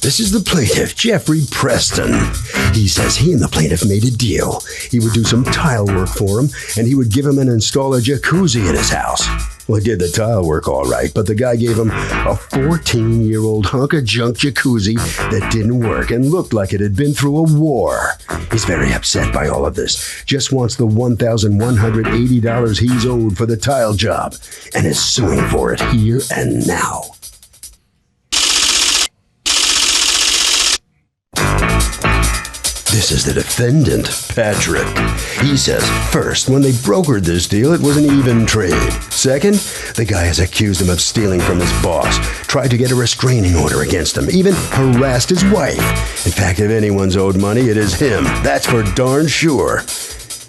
This is the plaintiff, Jeffrey Preston. He says he and the plaintiff made a deal. He would do some tile work for him, and he would give him and install a jacuzzi in his house. Well, he did the tile work all right, but the guy gave him a 14-year-old hunk of junk jacuzzi that didn't work and looked like it had been through a war. He's very upset by all of this, just wants the $1,180 he's owed for the tile job, and is suing for it here and now. This is the defendant, Patrick. He says, first, when they brokered this deal, it was an even trade. Second, the guy has accused him of stealing from his boss, tried to get a restraining order against him, even harassed his wife. In fact, if anyone's owed money, it is him. That's for darn sure.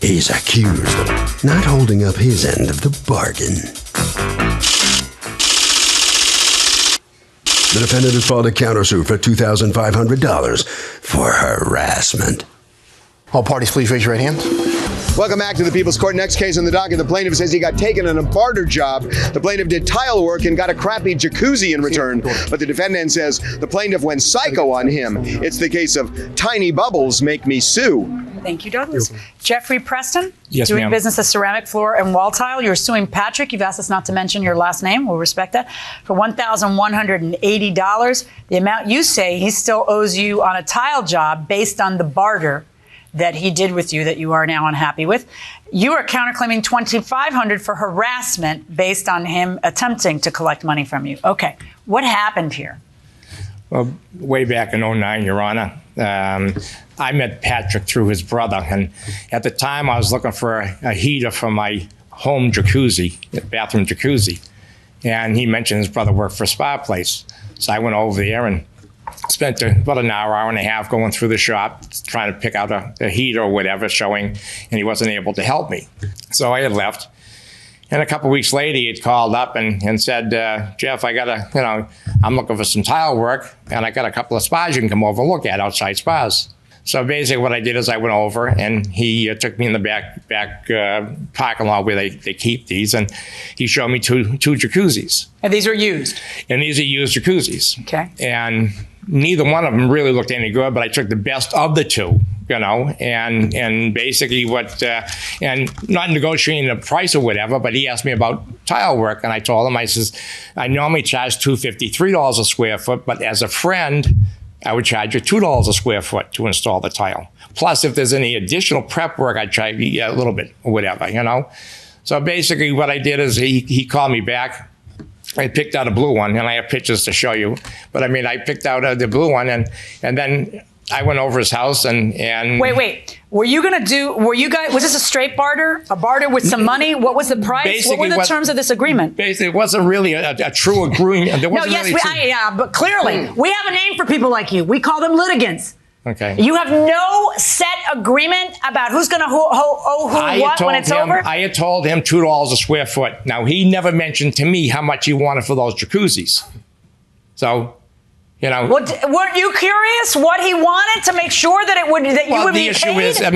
He's accused of not holding up his end of the bargain. The defendant has filed a countersuit for $2,500 for harassment. All parties, please raise your right hand. Welcome back to the People's Court. Next case on the docket. The plaintiff says he got taken on a barter job. The plaintiff did tile work and got a crappy jacuzzi in return. But the defendant says the plaintiff went psycho on him. It's the case of tiny bubbles make me sue. Thank you, Douglas. Jeffrey Preston, yes, doing ma'am. business as ceramic floor and wall tile. You're suing Patrick. You've asked us not to mention your last name. We'll respect that. For $1,180. The amount you say he still owes you on a tile job based on the barter that he did with you that you are now unhappy with. You are counterclaiming $2,500 for harassment based on him attempting to collect money from you. Okay, what happened here? Well, way back in '09, Your Honor, I met Patrick through his brother, and at the time I was looking for a heater for my home jacuzzi, bathroom jacuzzi, and he mentioned his brother worked for a spa place. So I went over there and spent about an hour and a half going through the shop, trying to pick out a heater or whatever, showing, and he wasn't able to help me. So I had left. And a couple of weeks later, he had called up and said, Jeff, I'm looking for some tile work, and I got a couple of spas you can come over and look at, outside spas. So basically what I did is I went over, and he took me in the back parking lot where they keep these, and he showed me two jacuzzis. And these are used? And these are used jacuzzis. Okay. And neither one of them really looked any good, but I took the best of the two, and basically and not negotiating the price or whatever, but he asked me about tile work, and I told him, I says, I normally charge $250, $3 a square foot, but as a friend, I would charge you $2 a square foot to install the tile. Plus, if there's any additional prep work, I'd charge you a little bit or whatever, So basically what I did is he called me back. I picked out a blue one, and I have pictures to show you. But I mean, I picked out the blue one, and then I went over his house and Wait. Was this a straight barter? A barter with some money? What was the price? What were the terms of this agreement? Basically, it wasn't really a true agreement. But clearly, we have a name for people like you. We call them litigants. Okay. You have no set agreement about who's going to owe who what when it's over? I had told him $2 a square foot. Now, he never mentioned to me how much he wanted for those jacuzzis. So, Well, weren't you curious what he wanted to make sure that you would be paid? Well, the issue is, I've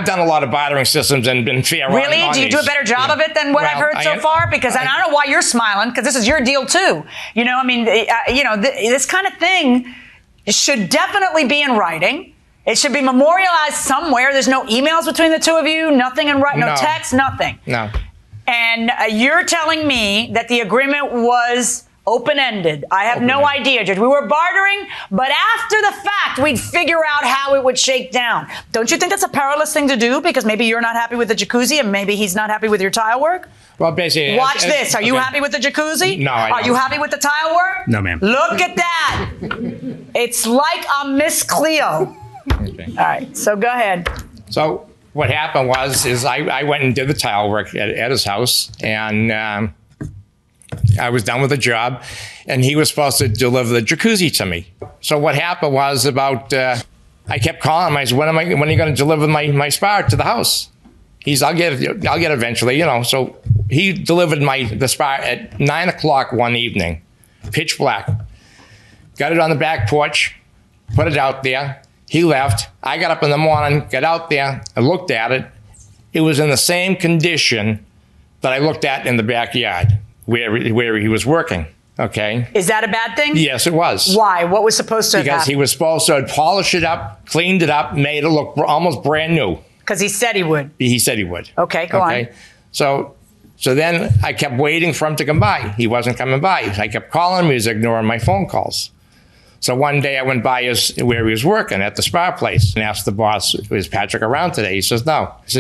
done a lot of bartering systems and been fair on Really? Do you do a better job of it than what I've heard so far? Because I don't know why you're smiling, because this is your deal too. This kind of thing should definitely be in writing. It should be memorialized somewhere. There's no emails between the two of you, nothing in writing, no text, nothing. No. And you're telling me that the agreement was open-ended. I have no idea, Judge. We were bartering, but after the fact, we'd figure out how it would shake down. Don't you think that's a perilous thing to do? Because maybe you're not happy with the jacuzzi, and maybe he's not happy with your tile work? Well, basically... Watch this. Are you happy with the jacuzzi? No, I don't. Are you happy with the tile work? No, ma'am. Look at that. It's like a Miss Cleo. Okay. All right, so go ahead. So what happened was I went and did the tile work at his house, and I was done with the job, and he was supposed to deliver the jacuzzi to me. So what happened was I kept calling him. I said, when are you going to deliver my spa to the house? I'll get it eventually, So he delivered the spa at 9 o'clock one evening, pitch black. Got it on the back porch, put it out there. He left. I got up in the morning, got out there, I looked at it. It was in the same condition that I looked at in the backyard where he was working. Okay. Is that a bad thing? Yes, it was. Why? What was supposed to have Because he happened? was supposed to polish it up, cleaned it up, made it look almost brand new. Because he said he would. He said he would. Okay, go on. So then I kept waiting for him to come by. He wasn't coming by. I kept calling him. He was ignoring my phone calls. So one day I went by where he was working at the spa place and asked the boss, "Is Patrick around today?" He says, "No." He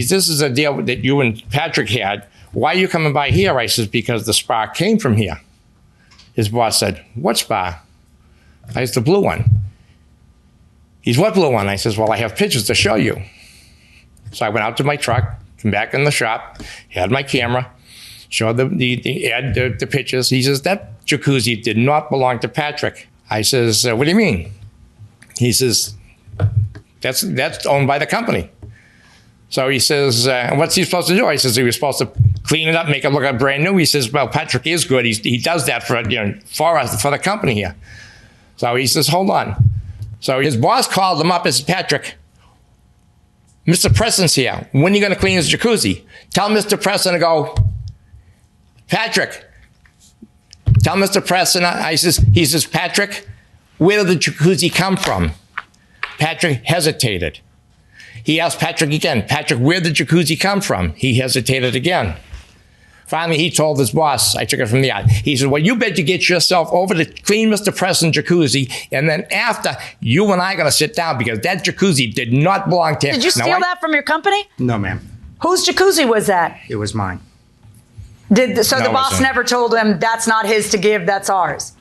says, "This is a deal that you and Patrick had. Why are you coming by here?" I says, "Because the spa came from here." His boss said, "What spa?" I said, "The blue one." He's, "What blue one?" I says, "Well, I have pictures to show you." So I went out to my truck, came back in the shop, had my camera, showed the pictures. He says, "That jacuzzi did not belong to Patrick." I says, "What do you mean?" He says, that's owned by the company. So he says, "What's he supposed to do?" I says, "He was supposed to clean it up, make it look like brand new." He says, "Well, Patrick is good. He does that for us, for the company here." So he says, "Hold on." So his boss called him up and said, "Patrick, Mr. Preston's here. When are you going to clean his jacuzzi? Tell Mr. Preston to go, Patrick, tell Mr. Preston." He says, "Patrick, where did the jacuzzi come from?" Patrick hesitated. He asked Patrick again, "Patrick, where did the jacuzzi come from?" He hesitated again. Finally, he told his boss, I took it from the yard. He said, "Well, you better get yourself over to clean Mr. Preston's jacuzzi, and then after, you and I are going to sit down because that jacuzzi did not belong to him." Did you steal that from your company? No, ma'am. Whose jacuzzi was that? It was mine. No, The boss wasn't. never told him that's not his to give, that's ours.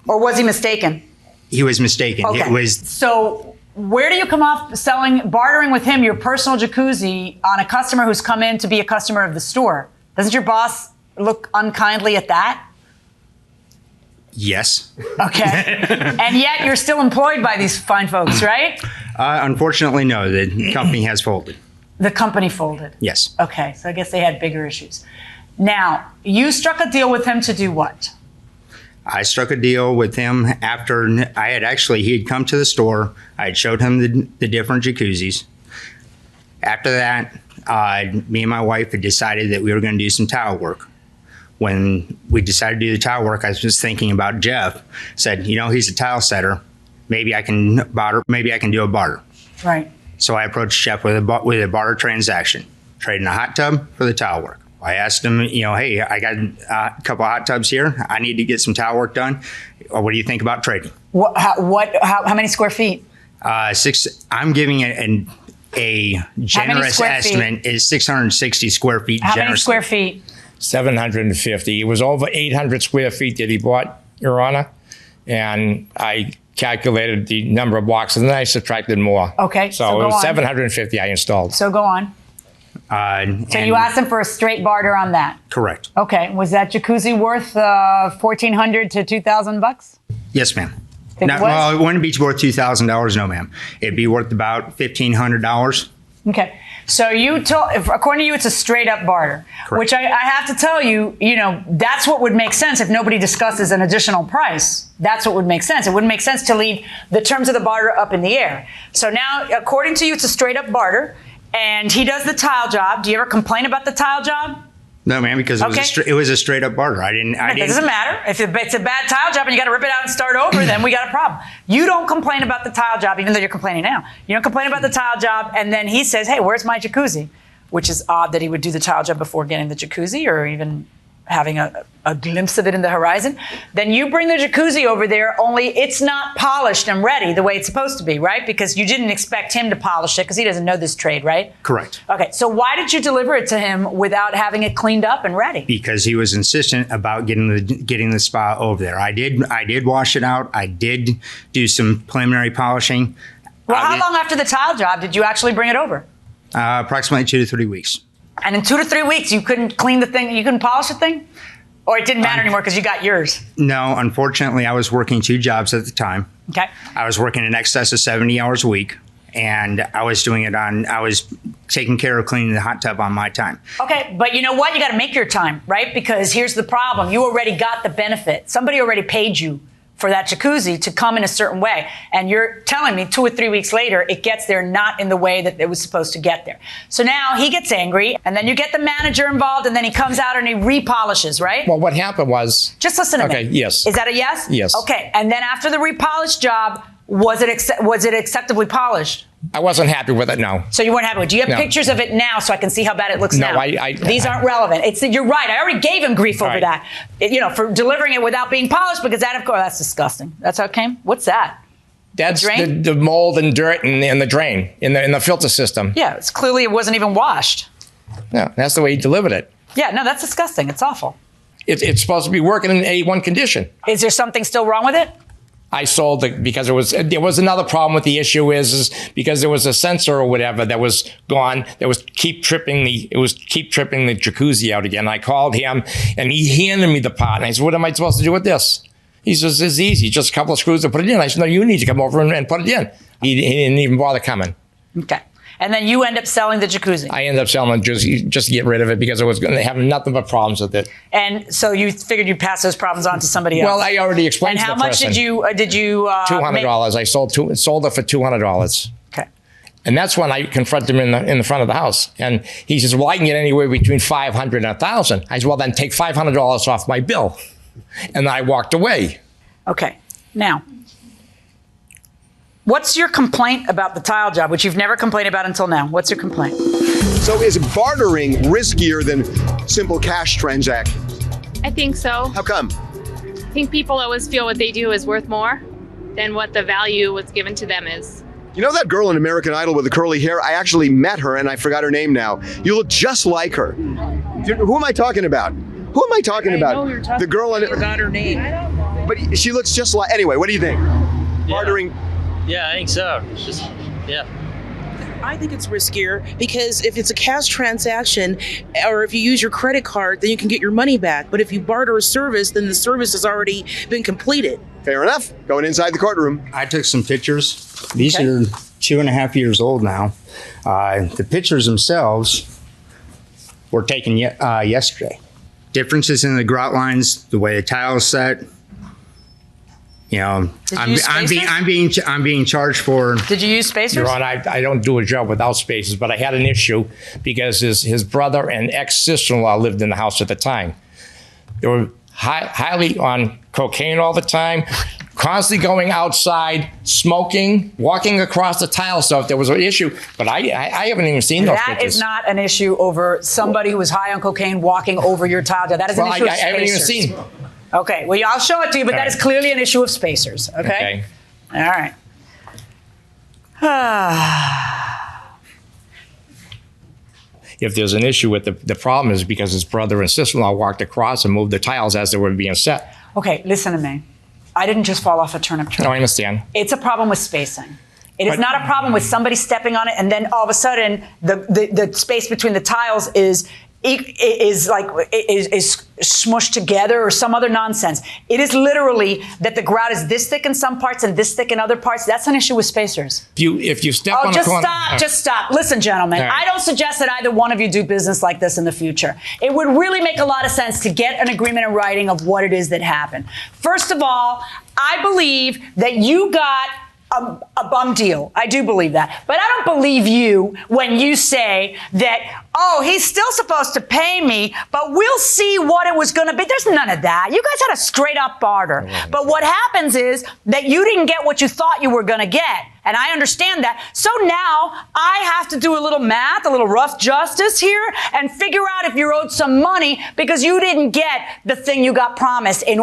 Or was he mistaken? He was mistaken. Okay. It was So where do you come off bartering with him your personal jacuzzi on a customer who's come in to be a customer of the store? Doesn't your boss look unkindly at that? yes. Okay. And yet you're still employed by these fine folks, right? Unfortunately, no. The company has folded. The company folded. Yes. Okay, so I guess they had bigger issues. Now, you struck a deal with him to do what? I struck a deal with him after he had come to the store. I had showed him the different jacuzzis. After that, me and my wife had decided that we were going to do some tile work. When we decided to do the tile work, I was just thinking about Jeff. Said, he's a tile setter. Maybe I can do a barter. Right. So I approached Jeff with a barter transaction, trading a hot tub for the tile work. I asked him, "Hey, I got a couple of hot tubs here. I need to get some tile work done. What do you think about trading?" How many square feet? 6. I'm giving it a generous estimate is 660 square feet. How many square feet? 750. It was over 800 square feet that he bought, Your Honor. And I calculated the number of blocks and then I subtracted more. Okay, So, so it go was on. 750 I installed. So go on. So you asked him for a straight barter on that. Correct. Okay. Was that jacuzzi worth $1,400 to $2,000? Yes, ma'am. Think it was? Well, it wouldn't be worth $2,000, no, ma'am. It'd be worth about $1,500. Okay. So according to you, it's a straight up barter, Correct. which I have to tell you, that's what would make sense if nobody discusses an additional price. That's what would make sense. It wouldn't make sense to leave the terms of the barter up in the air. So now, according to you, it's a straight up barter, and he does the tile job. Do you ever complain about the tile job? No, ma'am, because it was a straight up barter. It doesn't matter. If it's a bad tile job and you got to rip it out and start over, then we got a problem. You don't complain about the tile job, even though you're complaining now. You don't complain about the tile job, and then he says, "Hey, where's my jacuzzi?" Which is odd that he would do the tile job before getting the jacuzzi or even having a glimpse of it in the horizon. Then you bring the jacuzzi over there, only it's not polished and ready the way it's supposed to be, right? Because you didn't expect him to polish it because he doesn't know this trade, right? Correct. Okay, so why did you deliver it to him without having it cleaned up and ready? Because he was insistent about getting the spa over there. I did wash it out. I did do some preliminary polishing. Well, how long after the tile job did you actually bring it over? Approximately 2 to 3 weeks. And in 2 to 3 weeks, you couldn't clean the thing, you couldn't polish the thing? Or it didn't matter anymore because you got yours? No, unfortunately, I was working 2 jobs at the time. Okay. I was working in excess of 70 hours a week, and I was taking care of cleaning the hot tub on my time. Okay, but you know what? You got to make your time, right? Because here's the problem. You already got the benefit. Somebody already paid you for that jacuzzi to come in a certain way. And you're telling me 2 or 3 weeks later, it gets there not in the way that it was supposed to get there. So now he gets angry, and then you get the manager involved, and then he comes out and he repolishes, right? Well, what happened was... Just listen to me. Okay, yes. Is that a yes? Yes. Okay, and then after the repolished job, was it acceptably polished? I wasn't happy with it, no. So you weren't happy with it. Do you have No. pictures of it now so I can see how bad it looks No, now? These aren't relevant. You're right. I already gave him grief over right. that. For delivering it without being polished, because that, of course, that's disgusting. That's how it came? What's that? That's drain? the mold and dirt in the drain, in the filter system. Yeah, it's clearly it wasn't even washed. Yeah, that's the way he delivered it. Yeah, no, that's disgusting. It's awful. It's supposed to be working in A1 condition. Is there something still wrong with it? I sold it because there was another problem with the issue is because there was a sensor or whatever that was gone that was keep tripping the jacuzzi out again. I called him and he handed me the part and I said, what am I supposed to do with this? He says, it's easy, just a couple of screws to put it in. I said, no, you need to come over and put it in. He didn't even bother coming. Okay. And then you end up selling the jacuzzi. I ended up selling it just to get rid of it because it was going to have nothing but problems with it. And so you figured you'd pass those problems on to somebody else. Well, I already explained and to the how much person. did you $200. I sold it for $200. Okay. And that's when I confronted him in the front of the house. And he says, well, I can get anywhere between $500 and $1,000. I said, well, then take $500 off my bill. And I walked away. Okay. Now, what's your complaint about the tile job, which you've never complained about until now? What's your complaint? So is bartering riskier than simple cash transactions? I think so. How come? I think people always feel what they do is worth more than what the value was given to them is. You know that girl in American Idol with the curly hair? I actually met her and I forgot her name now. You look just like her. Who am I talking about? Who am I talking about? know who you're talking the girl in I forgot her name. But she looks just like. Anyway, what do you think? Bartering. Yeah, I think so. It's just, yeah. I think it's riskier because if it's a cash transaction or if you use your credit card, then you can get your money back. But if you barter a service, then the service has already been completed. Fair enough. Going inside the courtroom. I took some pictures. These are 2.5 years old now. The pictures themselves were taken yesterday. Differences in the grout lines, the way the tile is set. You know, I'm being charged for. Did you use spacers? Your Honor, I don't do a job without spaces, but I had an issue because his brother and ex-sister-in-law lived in the house at the time. They were highly on cocaine all the time, constantly going outside, smoking, walking across the tile. So if there was an issue, but I haven't even seen those pictures. That is not an issue over somebody who was high on cocaine walking over your tile. That is an issue of spacers. I haven't even seen. Okay, well, I'll show it to you, but that is clearly an issue of spacers, okay? All right. If there's an issue with the problem is because his brother and sister-in-law walked across and moved the tiles as they were being set. Okay, listen to me. I didn't just fall off a turnip tree. No, I understand. It's a problem with spacing. It is not a problem with somebody stepping on it and then all of a sudden the space between the tiles is smushed together or some other nonsense. It is literally that the grout is this thick in some parts and this thick in other parts. That's an issue with spacers. If you step on a corner. Just stop. Listen, gentlemen, right. I don't suggest that either one of you do business like this in the future. It would really make a lot of sense to get an agreement in writing of what it is that happened. First of all, I believe that you got a bum deal. I do believe that. But I don't believe you when you say that, oh, he's still supposed to pay me, but we'll see what it was going to be. There's none of that. You guys had a straight up barter. But what happens is that you didn't get what you thought you were going to get. And I understand that. So now I have to do a little math, a little rough justice here, and figure out if you're owed some money because you didn't get the thing you got promised in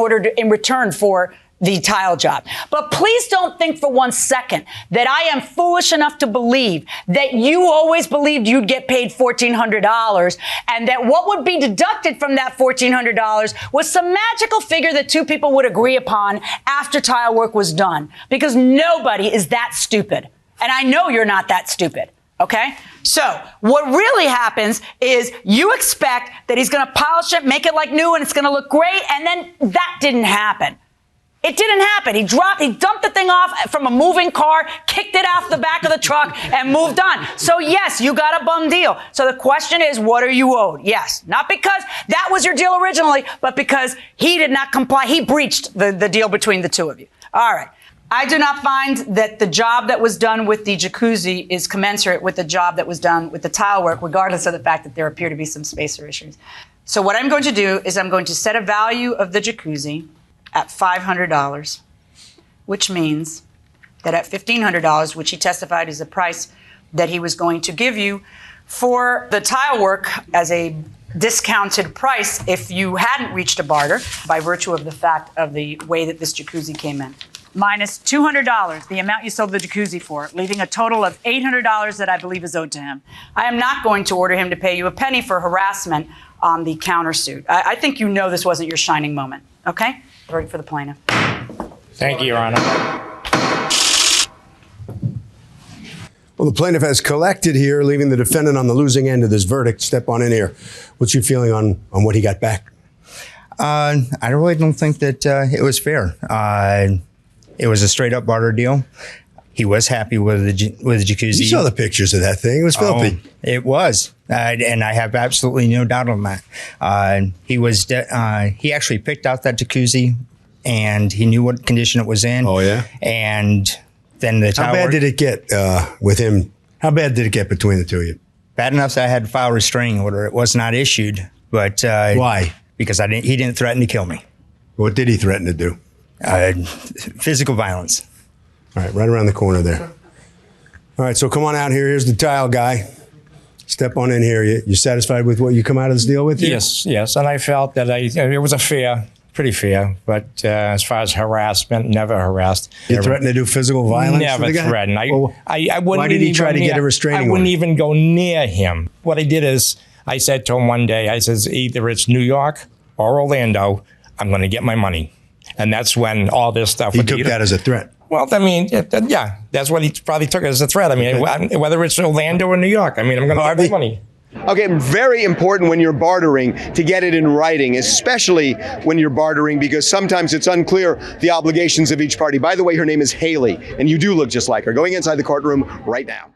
return for the tile job. But please don't think for 1 second that I am foolish enough to believe that you always believed you'd get paid $1,400 and that what would be deducted from that $1,400 was some magical figure that two people would agree upon after tile work was done. Because nobody is that stupid. And I know you're not that stupid. Okay? So what really happens is you expect that he's going to polish it, make it like new, and it's going to look great. And then that didn't happen. It didn't happen. He dumped the thing off from a moving car, kicked it out the back of the truck, and moved on. So yes, you got a bum deal. So the question is, what are you owed? Yes, not because that was your deal originally, but because he did not comply. He breached the deal between the two of you. All right. I do not find that the job that was done with the jacuzzi is commensurate with the job that was done with the tile work, regardless of the fact that there appear to be some spacer issues. So what I'm going to do is I'm going to set a value of the jacuzzi at $500, which means that at $1,500, which he testified is the price that he was going to give you for the tile work as a discounted price if you hadn't reached a barter by virtue of the fact of the way that this jacuzzi came in. Minus $200, the amount you sold the jacuzzi for, leaving a total of $800 that I believe is owed to him. I am not going to order him to pay you a penny for harassment on the countersuit. I think you know this wasn't your shining moment, okay? Ready for the plaintiff. Thank you, Your Honor. Well, the plaintiff has collected here, leaving the defendant on the losing end of this verdict. Step on in here. What's your feeling on what he got back? I really don't think that it was fair. It was a straight up barter deal. He was happy with the jacuzzi. You saw the pictures of that thing. It was filthy. It was. And I have absolutely no doubt on that. He actually picked out that jacuzzi and he knew what condition it was in. Oh, yeah? And then the How bad did it get with him? How bad did it get between the two of you? Bad enough that I had to file a restraining order. It was not issued. But why? Because he didn't threaten to kill me. What did he threaten to do? Physical violence. All right, right around the corner there. All right, so come on out here. Here's the tile guy. Step on in here. You satisfied with what you come out of this deal with? Yes. And I felt that it was pretty fair. But as far as harassment, never harassed. You threatened to do physical violence? Never threatened. I wouldn't. Why did he try to get a restraining order? I wouldn't even go near him. What I did is I said to him one day, I says, either it's New York or Orlando, I'm going to get my money. And that's when all this stuff. He took that as a threat. Well, I mean, yeah, that's what he probably took as a threat. I mean, whether it's Orlando or New York, I mean, I'm going to have my money. Okay, very important when you're bartering to get it in writing, especially when you're bartering, because sometimes it's unclear the obligations of each party. By the way, her name is Haley, and you do look just like her. Going inside the courtroom right now.